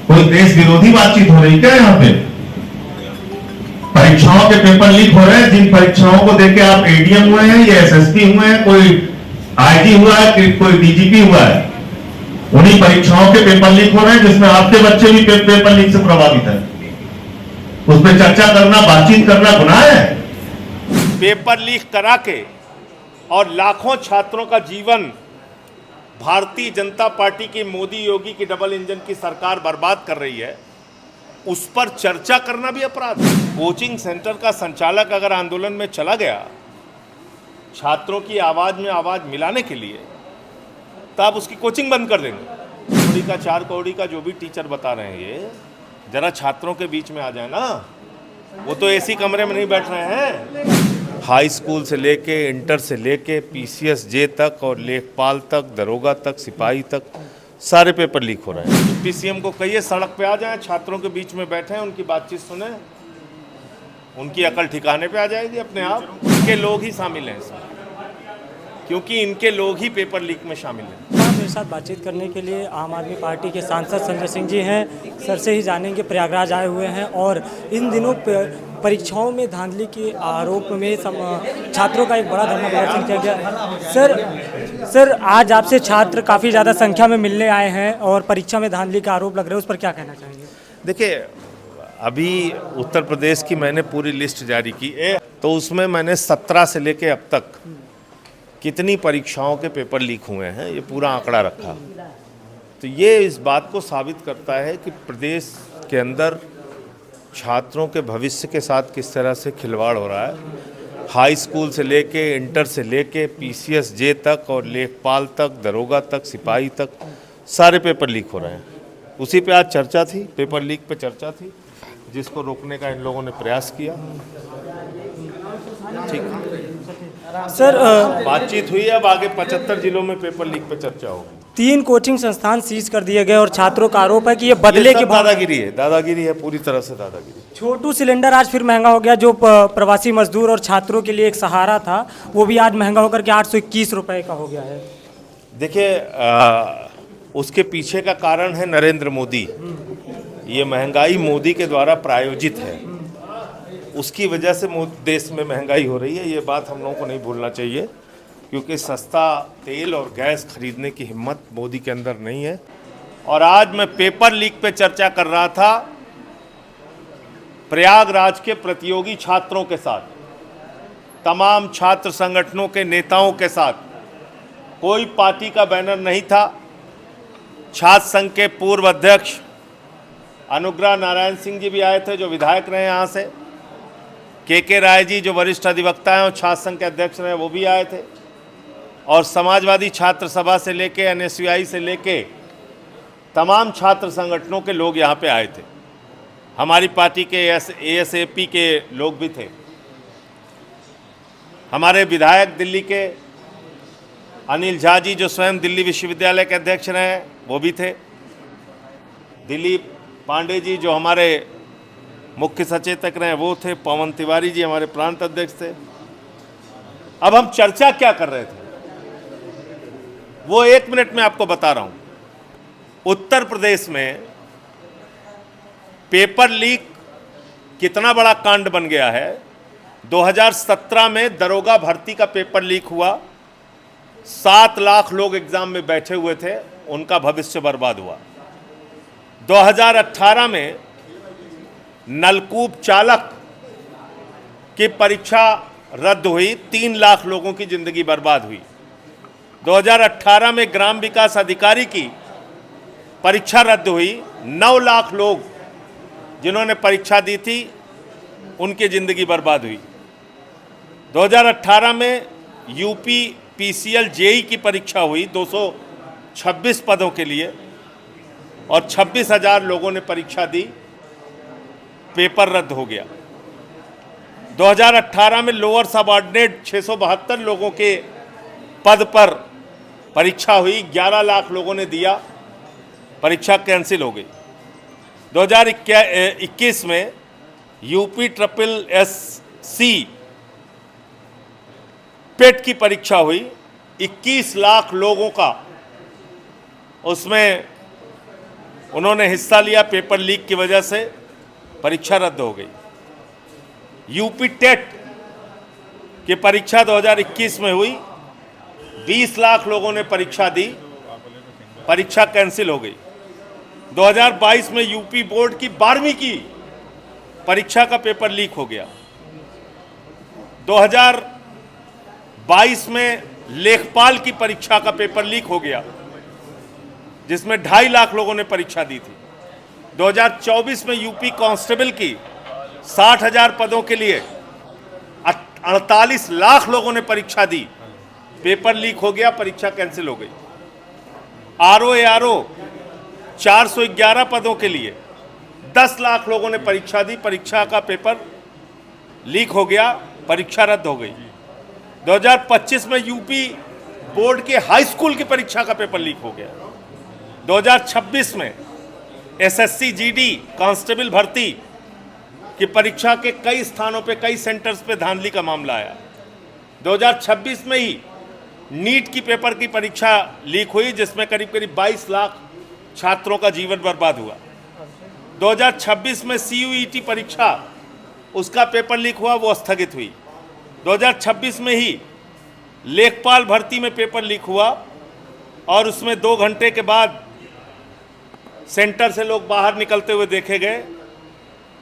कोई देश विरोधी बातचीत हो रही क्या यहाँ पे? परीक्षाओं के पेपर लीक हो रहे हैं। जिन परीक्षाओं को देके आप एडीएम हुए हैं या एसएसपी हुए हैं, कोई आईजी हुआ है, कोई डीजीपी हुआ है, उन्हीं परीक्षाओं के पेपर लीक हो रहे हैं जिसमें आपके बच्चे भी पेपर लीक से प्रभावित है। उस पर चर्चा करना, बातचीत करना गुनाह है? पेपर लीक करा के और लाखों छात्रों का जीवन भारतीय जनता पार्टी की मोदी योगी की डबल इंजन की सरकार बर्बाद कर रही है, उस पर चर्चा करना भी अपराध है। कोचिंग सेंटर का संचालक अगर आंदोलन में चला गया छात्रों की आवाज में आवाज मिलाने के लिए, तो आप उसकी कोचिंग बंद कर देंगे। कौड़ी का 4 कौड़ी का जो भी टीचर बता रहे हैं, ये जरा छात्रों के बीच में आ जाए ना। वो तो एसी कमरे में नहीं बैठ रहे हैं। हाई स्कूल से लेके इंटर से लेके पीसीएस जे तक और लेखपाल तक, दरोगा तक, सिपाही तक सारे पेपर लीक हो रहे हैं। पीसीएम को कहिए सड़क पे आ जाएं, छात्रों के बीच में बैठे, उनकी बातचीत सुने, उनकी अकल ठिकाने पे आ जाएगी अपने आप। इनके लोग ही शामिल हैं इसमें, क्योंकि इनके लोग ही पेपर लीक में शामिल हैं। मेरे साथ बातचीत करने के लिए आम आदमी पार्टी के सांसद संजय सिंह जी हैं। सर से ही जानेंगे, प्रयागराज आए हुए हैं और इन दिनों परीक्षाओं में धांधली के आरोप में छात्रों का एक बड़ा धरना प्रदर्शन किया गया। सर आज आपसे छात्र काफ़ी ज़्यादा संख्या में मिलने आए हैं और परीक्षा में धांधली का आरोप लग रहे हैं, उस पर क्या कहना चाहेंगे? देखिए, अभी उत्तर प्रदेश की मैंने पूरी लिस्ट जारी की है, तो उसमें मैंने 17 से लेके अब तक कितनी परीक्षाओं के पेपर लीक हुए हैं ये पूरा आंकड़ा रखा। तो ये इस बात को साबित करता है कि प्रदेश के अंदर छात्रों के भविष्य के साथ किस तरह से खिलवाड़ हो रहा है। हाई स्कूल से लेके इंटर से लेके पीसीएस जे तक और लेखपाल तक, दरोगा तक, सिपाही तक सारे पेपर लीक हो रहे हैं। उसी पे आज चर्चा थी, पेपर लीक पे चर्चा थी, जिसको रोकने का इन लोगों ने प्रयास किया। ठीक सर बातचीत हुई, अब आगे 75 जिलों में पेपर लीक पे चर्चा होगी। 3 कोचिंग संस्थान सीज कर दिए गए और छात्रों का आरोप है कि ये बदले की दादागिरी है, पूरी तरह से दादागिरी। छोटू सिलेंडर आज फिर महंगा हो गया। जो प्रवासी मजदूर और छात्रों के लिए एक सहारा था, वो भी आज महंगा होकर के 821 रुपए का हो गया है। देखिए, उसके पीछे का कारण है नरेंद्र मोदी। ये महंगाई मोदी के द्वारा प्रायोजित है, उसकी वजह से देश में महंगाई हो रही है। ये बात हम लोगों को नहीं भूलना चाहिए, क्योंकि सस्ता तेल और गैस खरीदने की हिम्मत मोदी के अंदर नहीं है। और आज मैं पेपर लीक पे चर्चा कर रहा था प्रयागराज के प्रतियोगी छात्रों के साथ, तमाम छात्र संगठनों के नेताओं के साथ। कोई पार्टी का बैनर नहीं था। छात्र संघ के पूर्व अध्यक्ष अनुग्रह नारायण सिंह जी भी आए थे, जो विधायक रहे यहाँ से। के राय जी, जो वरिष्ठ अधिवक्ता हैं और छात्र संघ के अध्यक्ष रहे, वो भी आए थे। और समाजवादी छात्र सभा से लेके एनएसयूआई से लेके तमाम छात्र संगठनों के लोग यहाँ पे आए थे। हमारी पार्टी के एएसएपी के लोग भी थे। हमारे विधायक दिल्ली के अनिल झा जी, जो स्वयं दिल्ली विश्वविद्यालय के अध्यक्ष रहे, वो भी थे। दिलीप पांडे जी, जो हमारे मुख्य सचेतक रहे, वो थे। पवन तिवारी जी हमारे प्रांत अध्यक्ष थे। अब हम चर्चा क्या कर रहे थे, वो 1 मिनट में आपको बता रहा हूं। उत्तर प्रदेश में पेपर लीक कितना बड़ा कांड बन गया है। 2017 में दरोगा भर्ती का पेपर लीक हुआ। 7 लाख लोग एग्जाम में बैठे हुए थे, उनका भविष्य बर्बाद हुआ। 2018 में नलकूप चालक की परीक्षा रद्द हुई, 3 लाख लोगों की जिंदगी बर्बाद हुई। 2018 में ग्राम विकास अधिकारी की परीक्षा रद्द हुई, 9 लाख लोग जिन्होंने परीक्षा दी थी उनकी जिंदगी बर्बाद हुई। 2018 में यूपी पीसीएल जेई की परीक्षा हुई 226 पदों के लिए, और 26,000 लोगों ने परीक्षा दी, पेपर रद्द हो गया। 2018 में लोअर सबऑर्डिनेट 672 लोगों के पद पर परीक्षा हुई, 11 लाख लोगों ने दिया, परीक्षा कैंसिल हो गई। 2021 में यूपी ट्रिपल एससी पेट की परीक्षा हुई, 21 लाख लोगों का उसमें उन्होंने हिस्सा लिया, पेपर लीक की वजह से परीक्षा रद्द हो गई। यूपी टेट की परीक्षा 2021 में हुई, 20 लाख लोगों ने परीक्षा दी, परीक्षा कैंसिल हो गई। 2022 में यूपी बोर्ड की 12वीं की परीक्षा का पेपर लीक हो गया। 2022 में लेखपाल की परीक्षा का पेपर लीक हो गया, जिसमें 2.5 लाख लोगों ने परीक्षा दी थी। 2024 में यूपी कांस्टेबल की 60,000 पदों के लिए 48 लाख लोगों ने परीक्षा दी, पेपर लीक हो गया, परीक्षा कैंसिल हो गई। आरओ 411 पदों के लिए 10 लाख लोगों ने परीक्षा दी, परीक्षा का पेपर लीक हो गया, परीक्षा रद्द हो गई। 2025 में यूपी बोर्ड के हाई स्कूल की परीक्षा का पेपर लीक हो गया। 2026 में एसएससी जीडी कांस्टेबल भर्ती की परीक्षा के कई स्थानों पे, कई सेंटर्स पे धांधली का मामला आया। 2026 में ही नीट की पेपर की परीक्षा लीक हुई, जिसमें करीब करीब 22 लाख छात्रों का जीवन बर्बाद हुआ। 2026 में सीयूईटी परीक्षा, उसका पेपर लीक हुआ, वो स्थगित हुई। 2026 में ही लेखपाल भर्ती में पेपर लीक हुआ और उसमें 2 घंटे के बाद सेंटर से लोग बाहर निकलते हुए देखे गए।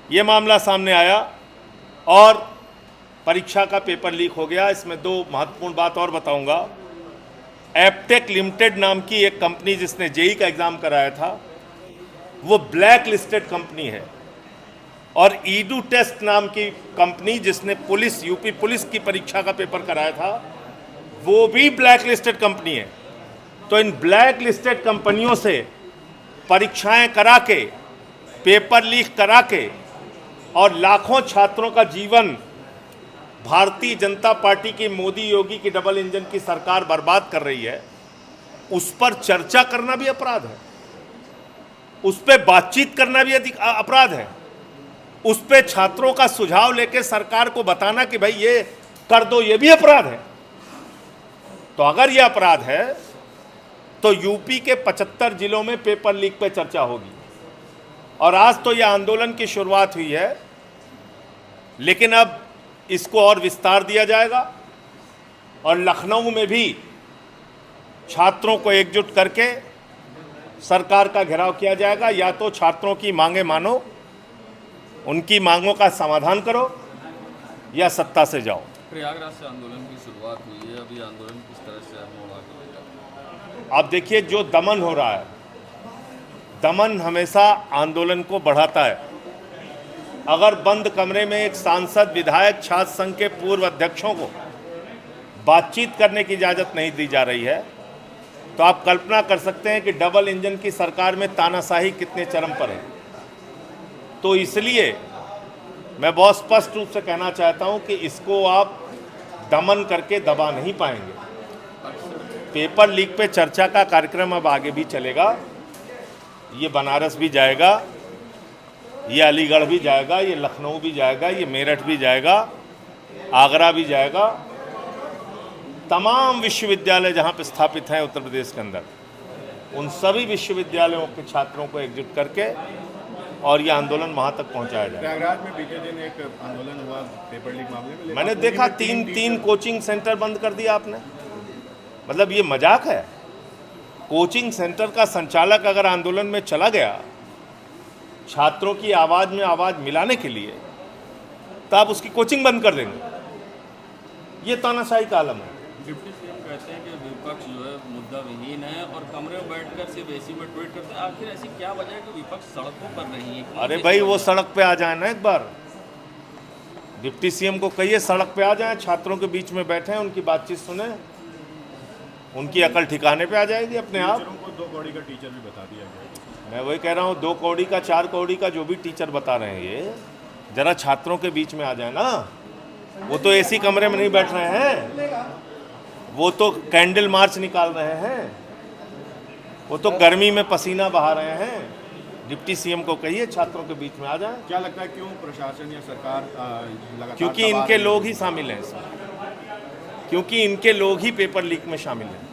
ये मामला सामने आया और परीक्षा का पेपर लीक हो गया। इसमें 2 महत्वपूर्ण बात और बताऊंगा। एपटेक लिमिटेड नाम की एक कंपनी जिसने जेई का एग्जाम कराया था, वो ब्लैक लिस्टेड कंपनी है, और ईडू टेस्ट नाम की कंपनी जिसने यूपी पुलिस की परीक्षा का पेपर कराया था, वो भी ब्लैक लिस्टेड कंपनी है। तो इन ब्लैक लिस्टेड कंपनियों से परीक्षाएं करा के, पेपर लीक करा के और लाखों छात्रों का जीवन भारतीय जनता पार्टी की, मोदी योगी की डबल इंजन की सरकार बर्बाद कर रही है, उस पर चर्चा करना भी अपराध है, उस पर बातचीत करना भी अपराध है, उस पर छात्रों का सुझाव लेके सरकार को बताना कि भाई ये कर दो, ये भी अपराध है। तो अगर ये अपराध है तो यूपी के 75 जिलों में पेपर लीक पे चर्चा होगी। और आज तो यह आंदोलन की शुरुआत हुई है, लेकिन अब इसको और विस्तार दिया जाएगा और लखनऊ में भी छात्रों को एकजुट करके सरकार का घेराव किया जाएगा। या तो छात्रों की मांगें मानो, उनकी मांगों का समाधान करो, या सत्ता से जाओ। प्रयागराज से आंदोलन की शुरुआत हुई है, अभी आंदोलन किस तरह से मोड़ आगे बढ़ेगा? आप देखिए, जो दमन हो रहा है, दमन हमेशा आंदोलन को बढ़ाता है। अगर बंद कमरे में एक सांसद, विधायक, छात्र संघ के पूर्व अध्यक्षों को बातचीत करने की इजाज़त नहीं दी जा रही है, तो आप कल्पना कर सकते हैं कि डबल इंजन की सरकार में तानाशाही कितने चरम पर है। तो इसलिए मैं बहुत स्पष्ट रूप से कहना चाहता हूं कि इसको आप दमन करके दबा नहीं पाएंगे। पेपर लीक पे चर्चा का कार्यक्रम अब आगे भी चलेगा। ये बनारस भी जाएगा, ये अलीगढ़ भी जाएगा, ये लखनऊ भी जाएगा, ये मेरठ भी जाएगा, आगरा भी जाएगा। तमाम विश्वविद्यालय जहाँ पे स्थापित हैं उत्तर प्रदेश के अंदर, उन सभी विश्वविद्यालयों के छात्रों को एकजुट करके और ये आंदोलन वहाँ तक पहुँचाया जाए। प्रयागराज में बीते दिन एक आंदोलन हुआ पेपर लीक मामले में, मैंने देखा तीन कोचिंग सेंटर बंद कर दिया आपने। मतलब ये मजाक है? कोचिंग सेंटर का संचालक अगर आंदोलन में चला गया छात्रों की आवाज़ में आवाज़ मिलाने के लिए, तो आप उसकी कोचिंग बंद कर देंगे। ये तानाशाही का आलम है। डिप्टी सीएम कहते हैं कि विपक्ष जो है मुद्दा विहीन है और कमरे में बैठकर सिर्फ एसी में ट्वीट करते हैं। आखिर ऐसी क्या वजह है कि विपक्ष सड़कों पर नहीं है? अरे भाई, वो सड़क पे आ जाए ना एक बार। डिप्टी सीएम को कहिए सड़क पे आ जाए, छात्रों के बीच में बैठे, उनकी बातचीत सुने, उनकी अकल ठिकाने पे आ जाएगी अपने आप। टीचरों को 2 कौड़ी का टीचर भी बता दिया गया। मैं वही कह रहा हूँ, 2 कौड़ी का, 4 कौड़ी का जो भी टीचर बता रहे हैं, ये जरा छात्रों के बीच में आ जाए ना। वो तो एसी कमरे में नहीं बैठ रहे हैं, वो तो कैंडल मार्च निकाल रहे हैं, वो तो गर्मी में पसीना बहा रहे हैं। डिप्टी सीएम को कहिए छात्रों के बीच में आ जाए। क्या लगता है क्यों प्रशासन या सरकार लगातार? क्योंकि इनके लोग ही शामिल हैं इसमें, क्योंकि इनके लोग ही पेपर लीक में शामिल हैं।